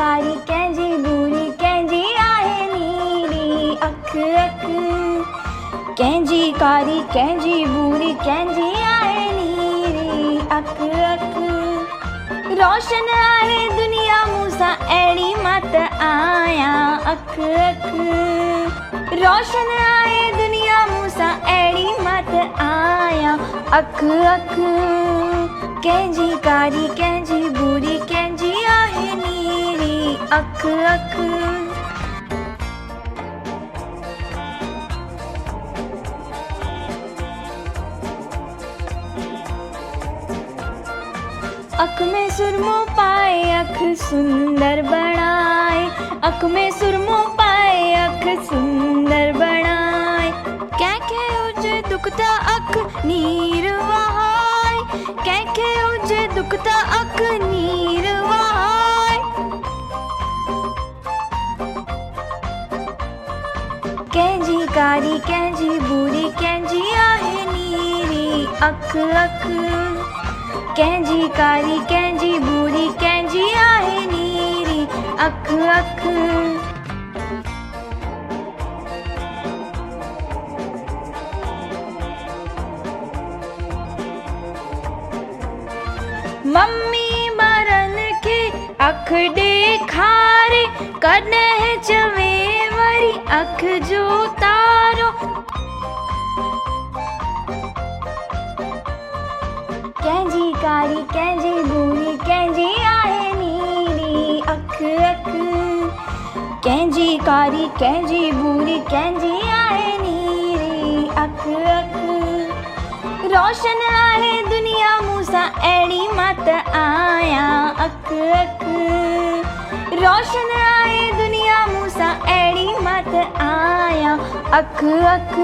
कारी कंहिंजी बुरी कंहिंजी आहे नीरी अख अख। कंहिंजी कारी कंहिंजी बुरी कंहिंजी आहे नीरी अख अख। रोशन आहे दुनिया मूंसां अहिड़ी मां त आहियां अख अख। रोशन आहे दुनिया मूंसां अहिड़ी मां त आहियां अख अख। कंहिंजी कारी कंहिंजी बुरी कंहिंजी आहे नीरी अख अख। अख में सुरमो पाए अख सुंदर बणाए। अख में सुरमो पाए अख सुंदर बणाए। कंहिंखे हुजे दुख त अख नीर वहाए। कंहिंखे हुजे दुख त अख नीर वहाए। कंहिंजी कारी कंहिंजी बुरी कंहिंजी आहे नीरी अख अख। कंहिंजी कारी कंहिंजी बुरी कंहिंजी आहे नीरी अख अख। मम्मी ॿारनि खे अख ॾेखारे कॾहिं चवे वरी अख जो तारो। कंहिंजी कारी कंहिंजी बुरी कंहिंजी आहे नीरी अख अख। कंहिंजी कारी कंहिंजी बुरी कंहिंजी आहे नीरी अख अख। रोशन आहे दुनिया मूंसां अहिड़ी मां त आहियां अख अख। रोशन आहे दुनिया मूंसां अहिड़ी मां त आहियां अख अख।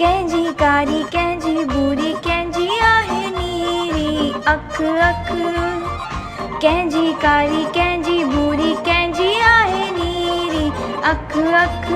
कंहिंजी कारी कंहिंजी बुरी कंहिंजी आहे नीरी अख अख। कंहिंजी कारी कंहिंजी बुरी कंहिंजी आहे नीरी अख अख।